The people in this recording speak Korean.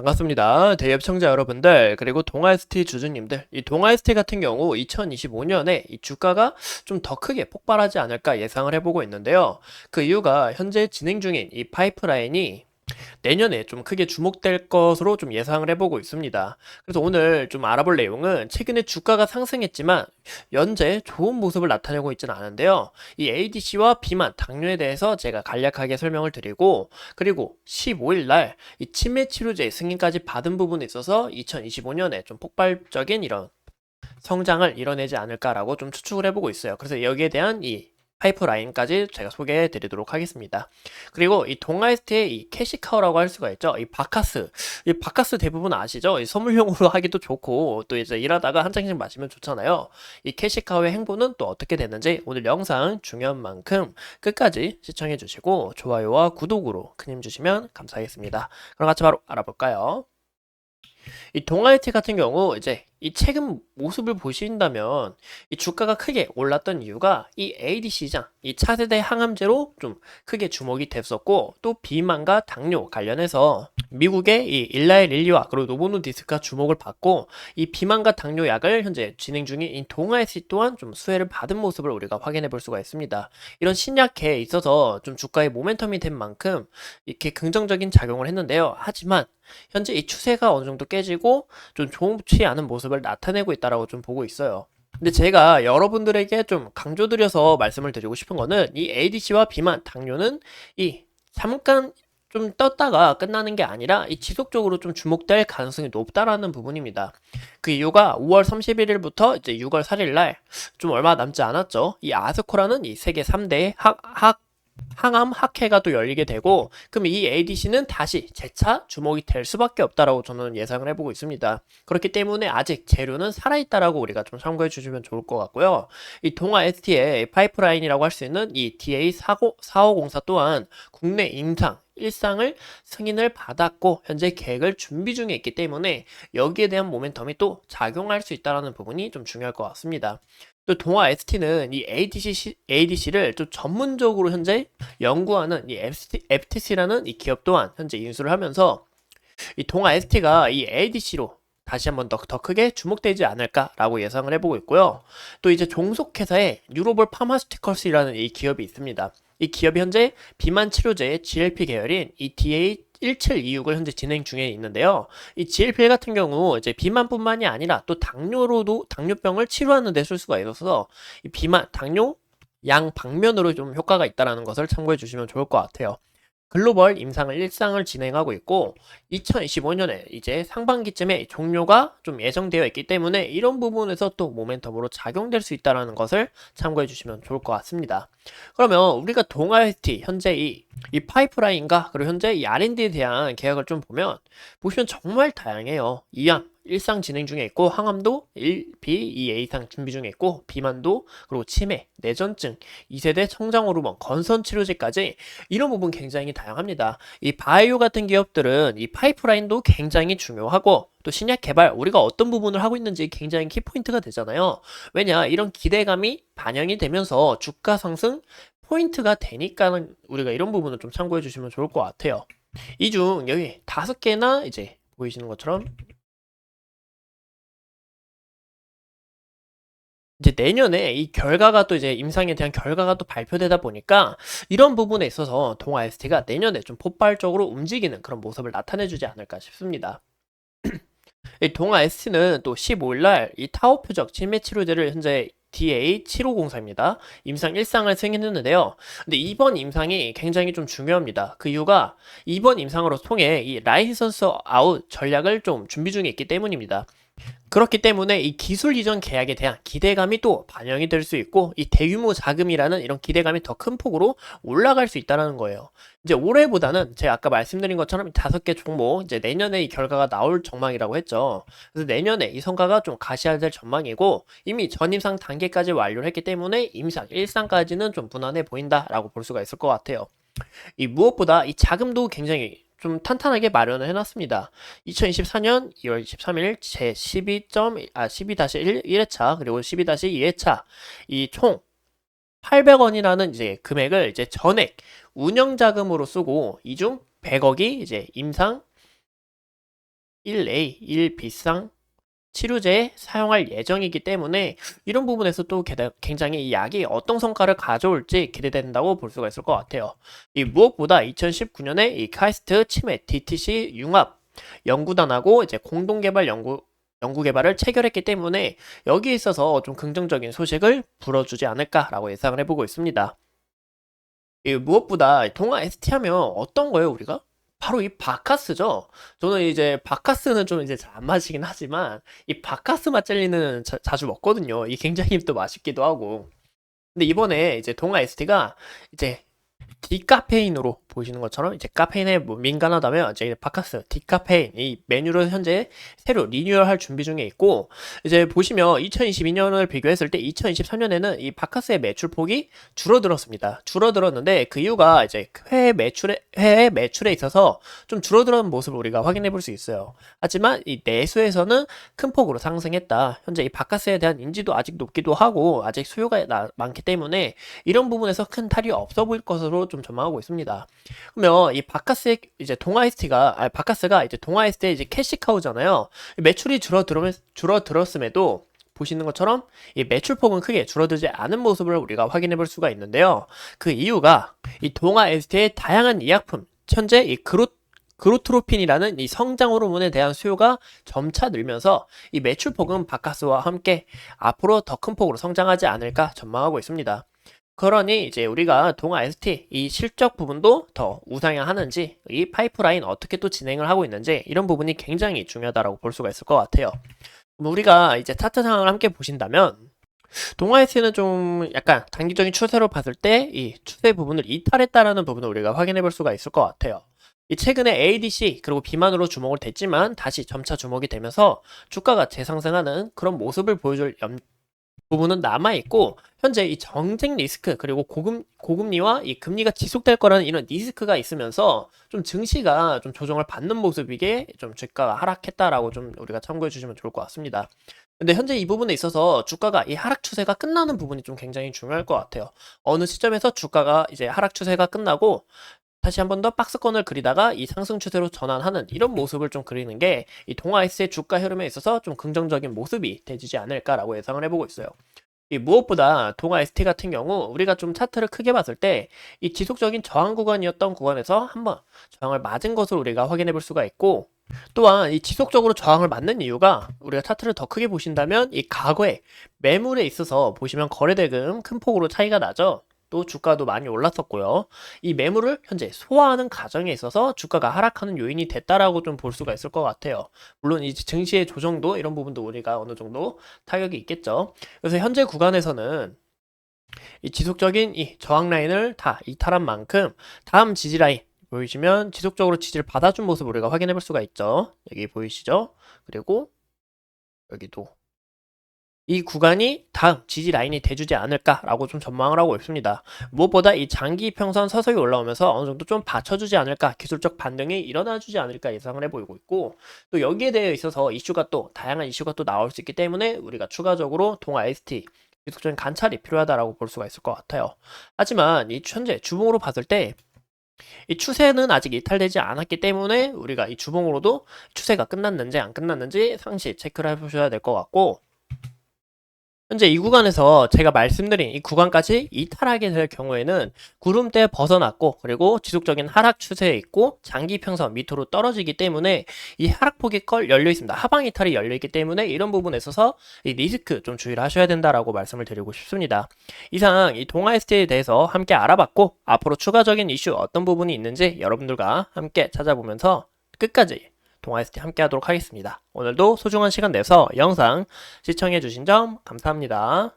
반갑습니다. 대기업 청자 여러분들, 그리고 동아ST 주주님들. 이 동아ST 같은 경우 2025년에 이 주가가 좀 더 크게 폭발하지 않을까 예상을 해보고 있는데요. 그 이유가 현재 진행 중인 이 파이프라인이 내년에 좀 크게 주목될 것으로 좀 예상을 해보고 있습니다. 그래서 오늘 좀 알아볼 내용은 최근에 주가가 상승했지만 현재 좋은 모습을 나타내고 있지는 않은데요. 이 ADC와 비만, 당뇨에 대해서 제가 간략하게 설명을 드리고, 그리고 15일 날 이 치매 치료제 승인까지 받은 부분에 있어서 2025년에 좀 폭발적인 이런 성장을 이뤄내지 않을까라고 좀 추측을 해보고 있어요. 그래서 여기에 대한 이 파이프라인까지 제가 소개해 드리도록 하겠습니다. 그리고 이 동아에스트의 이 캐시카우라고 할 수가 있죠. 이 바카스 대부분 아시죠? 이 선물용으로 하기도 좋고 또 이제 일하다가 한 잔씩 마시면 좋잖아요. 이 캐시카우의 행보는 또 어떻게 되는지 오늘 영상 중요한 만큼 끝까지 시청해 주시고 좋아요와 구독으로 큰 힘 주시면 감사하겠습니다. 그럼 같이 바로 알아볼까요? 이 동아이티 같은 경우 이제 이 최근 모습을 보신다면 이 주가가 크게 올랐던 이유가 이 AD 시장, 이 차세대 항암제로 좀 크게 주목이 됐었고 또 비만과 당뇨 관련해서 미국의 이 일라이 릴리와 그리고 노보노디스크가 주목을 받고 이 비만과 당뇨 약을 현재 진행 중인 이 동아이티 또한 좀 수혜를 받은 모습을 우리가 확인해 볼 수가 있습니다. 이런 신약에 있어서 좀 주가의 모멘텀이 된 만큼 이렇게 긍정적인 작용을 했는데요. 하지만 현재 이 추세가 어느 정도 깨지고 좀 좋지 않은 모습을 나타내고 있다라고 좀 보고 있어요. 근데 제가 여러분들에게 좀 강조드려서 말씀을 드리고 싶은 거는 이 ADC와 비만, 당뇨는 이 잠깐 좀 떴다가 끝나는 게 아니라 이 지속적으로 좀 주목될 가능성이 높다라는 부분입니다. 그 이유가 5월 31일부터 이제 6월 4일 날 좀 얼마 남지 않았죠. 이 아스코라는 이 세계 3대 항암 학회가 또 열리게 되고 그럼 이 ADC는 다시 재차 주목이 될 수밖에 없다라고 저는 예상을 해보고 있습니다. 그렇기 때문에 아직 재료는 살아있다라고 우리가 좀 참고해 주시면 좋을 것 같고요. 이 동아 ST의 파이프라인이라고 할 수 있는 이 DA4504 또한 국내 임상 일상을 승인을 받았고 현재 계획을 준비 중에 있기 때문에 여기에 대한 모멘텀이 또 작용할 수 있다는 부분이 좀 중요할 것 같습니다. 또 동아 ST는 이 ADC를 좀 전문적으로 현재 연구하는 이 FTC라는 이 기업 또한 현재 인수를 하면서 이 동아 ST가 이 ADC로 다시 한번 더 크게 주목되지 않을까라고 예상을 해보고 있고요. 또 이제 종속회사의 뉴로볼 파마스티컬스라는 이 기업이 있습니다. 이 기업이 현재 비만 치료제 GLP 계열인 이 DA1726을 현재 진행 중에 있는데요. 이 GLP 같은 경우 이제 비만뿐만이 아니라 또 당뇨로도 당뇨병을 치료하는 데 쓸 수가 있어서 이 비만, 당뇨 양 방면으로 좀 효과가 있다는 것을 참고해 주시면 좋을 것 같아요. 글로벌 임상을 일상을 진행하고 있고 2025년에 이제 상반기쯤에 종료가 좀 예정되어 있기 때문에 이런 부분에서 또 모멘텀으로 작용될 수 있다는 것을 참고해 주시면 좋을 것 같습니다. 그러면 우리가 동아IT 현재 이 파이프라인과 그리고 현재 이 R&D에 대한 계약을 좀 보시면 정말 다양해요. 이암 일상 진행 중에 있고 항암도 1B, 2A 이상 준비 중에 있고 비만도 그리고 치매, 뇌전증, 2세대 성장 호르몬, 건선 치료제까지 이런 부분 굉장히 다양합니다. 이 바이오 같은 기업들은 이 파이프라인도 굉장히 중요하고 또 신약 개발 우리가 어떤 부분을 하고 있는지 굉장히 키포인트가 되잖아요. 왜냐 이런 기대감이 반영이 되면서 주가 상승 포인트가 되니까는 우리가 이런 부분을 좀 참고해 주시면 좋을 것 같아요. 이 중 여기 5개나 이제 보이시는 것처럼 이제 내년에 이 결과가 또 이제 임상에 대한 결과가 또 발표되다 보니까 이런 부분에 있어서 동아 ST가 내년에 좀 폭발적으로 움직이는 그런 모습을 나타내주지 않을까 싶습니다. 이 동아 ST는 또 15일 날 이 타오 표적 치매 치료제를 현재 DA7504입니다. 임상 1상을 승인했는데요. 근데 이번 임상이 굉장히 좀 중요합니다. 그 이유가 이번 임상으로 통해 이 라이선스 아웃 전략을 좀 준비 중에 있기 때문입니다. 그렇기 때문에 이 기술 이전 계약에 대한 기대감이 또 반영이 될 수 있고 이 대규모 자금이라는 이런 기대감이 더 큰 폭으로 올라갈 수 있다는 거예요. 이제 올해보다는 제가 아까 말씀드린 것처럼 5개 종목 이제 내년에 이 결과가 나올 전망이라고 했죠. 그래서 내년에 이 성과가 좀 가시화될 전망이고 이미 전임상 단계까지 완료를 했기 때문에 임상 1상까지는 좀 무난해 보인다라고 볼 수가 있을 것 같아요. 이 무엇보다 이 자금도 굉장히 좀 탄탄하게 마련을 해놨습니다. 2024년 2월 23일 제 12-1회차 그리고 12-2회차 이 총 800원이라는 이제 금액을 이제 전액 운영 자금으로 쓰고 이 중 100억이 이제 임상 1A, 1B상 치료제에 사용할 예정이기 때문에 이런 부분에서 또 굉장히 이 약이 어떤 성과를 가져올지 기대된다고 볼 수가 있을 것 같아요. 이 무엇보다 2019년에 이 카이스트 치매 DTC 융합 연구단하고 이제 공동개발 연구 개발을 체결했기 때문에 여기에 있어서 좀 긍정적인 소식을 불어주지 않을까라고 예상을 해보고 있습니다. 이 무엇보다 동아 ST 하면 어떤 거예요, 우리가? 바로 이 바카스죠. 저는 이제 바카스는 좀 이제 잘 안 마시긴 하지만 이 바카스 맛젤리는 자주 먹거든요. 이게 굉장히 또 맛있기도 하고. 근데 이번에 이제 동아 ST가 이제 디카페인으로 보시는 것처럼 이제 카페인에 뭐 민감하다면 이제 바카스 디카페인 이 메뉴를 현재 새로 리뉴얼할 준비 중에 있고, 이제 보시면 2022년을 비교했을 때 2023년에는 이 바카스의 매출폭이 줄어들었습니다. 줄어들었는데 그 이유가 이제 해외 매출에 있어서 좀 줄어드는 모습을 우리가 확인해 볼 수 있어요. 하지만 이 내수에서는 큰 폭으로 상승했다. 현재 이 바카스에 대한 인지도 아직 높기도 하고 아직 수요가 많기 때문에 이런 부분에서 큰 탈이 없어 보일 것으로 좀 전망하고 있습니다. 그러면 이 바카스의 이제 바카스가 이제 동아에스트의 이제 캐시카우잖아요. 매출이 줄어들었음에도 보시는 것처럼 이 매출폭은 크게 줄어들지 않은 모습을 우리가 확인해 볼 수가 있는데요. 그 이유가 이 동아에스트의 다양한 의약품, 현재 이 그로트로핀이라는 이 성장 호르몬에 대한 수요가 점차 늘면서 이 매출폭은 바카스와 함께 앞으로 더 큰 폭으로 성장하지 않을까 전망하고 있습니다. 그러니 이제 우리가 동아 ST 이 실적 부분도 더 우상향하는지, 이 파이프라인 어떻게 또 진행을 하고 있는지 이런 부분이 굉장히 중요하다고 볼 수가 있을 것 같아요. 우리가 이제 차트 상황을 함께 보신다면 동아 ST는 좀 약간 단기적인 추세로 봤을 때 이 추세 부분을 이탈했다라는 부분을 우리가 확인해 볼 수가 있을 것 같아요. 이 최근에 ADC 그리고 비만으로 주목을 됐지만 다시 점차 주목이 되면서 주가가 재상승하는 그런 모습을 보여줄 부분은 남아있고, 현재 이 정책 리스크 그리고 고금리와 이 금리가 지속될 거라는 이런 리스크가 있으면서 좀 증시가 좀 조정을 받는 모습이게 좀 주가가 하락했다라고 좀 우리가 참고해 주시면 좋을 것 같습니다. 근데 현재 이 부분에 있어서 주가가 이 하락 추세가 끝나는 부분이 좀 굉장히 중요할 것 같아요. 어느 시점에서 주가가 이제 하락 추세가 끝나고 다시 한 번 더 박스권을 그리다가 이 상승 추세로 전환하는 이런 모습을 좀 그리는 게 이 동아이스의 주가 흐름에 있어서 좀 긍정적인 모습이 되지 않을까라고 예상을 해보고 있어요. 이 무엇보다 동아 ST 같은 경우 우리가 좀 차트를 크게 봤을 때 이 지속적인 저항 구간이었던 구간에서 한번 저항을 맞은 것을 우리가 확인해 볼 수가 있고, 또한 이 지속적으로 저항을 맞는 이유가 우리가 차트를 더 크게 보신다면 이 과거에 매물에 있어서 보시면 거래대금 큰 폭으로 차이가 나죠. 또 주가도 많이 올랐었고요. 이 매물을 현재 소화하는 과정에 있어서 주가가 하락하는 요인이 됐다라고 좀 볼 수가 있을 것 같아요. 물론 이 증시의 조정도 이런 부분도 우리가 어느 정도 타격이 있겠죠. 그래서 현재 구간에서는 이 지속적인 이 저항 라인을 다 이탈한 만큼 다음 지지 라인 보이시면 지속적으로 지지를 받아준 모습을 우리가 확인해 볼 수가 있죠. 여기 보이시죠? 그리고 여기도 이 구간이 다음 지지 라인이 돼주지 않을까라고 좀 전망을 하고 있습니다. 무엇보다 이 장기 평선 서서히 올라오면서 어느 정도 좀 받쳐주지 않을까, 기술적 반등이 일어나주지 않을까 예상을 해보이고 있고, 또 여기에 대해 있어서 다양한 이슈가 또 나올 수 있기 때문에 우리가 추가적으로 동아 ST 계속적인 관찰이 필요하다라고 볼 수가 있을 것 같아요. 하지만 이 현재 주봉으로 봤을 때 이 추세는 아직 이탈되지 않았기 때문에 우리가 이 주봉으로도 추세가 끝났는지 안 끝났는지 상시 체크를 해보셔야 될 것 같고, 현재 이 구간에서 제가 말씀드린 이 구간까지 이탈하게 될 경우에는 구름대 벗어났고, 그리고 지속적인 하락 추세에 있고 장기 평선 밑으로 떨어지기 때문에 이 하락폭이 열려 있습니다. 하방 이탈이 열려 있기 때문에 이런 부분에 있어서 이 리스크 좀 주의를 하셔야 된다라고 말씀을 드리고 싶습니다. 이상 이 동아 ST에 대해서 함께 알아봤고, 앞으로 추가적인 이슈 어떤 부분이 있는지 여러분들과 함께 찾아보면서 끝까지 동아 ST 함께 하도록 하겠습니다. 오늘도 소중한 시간 내서 영상 시청해주신 점 감사합니다.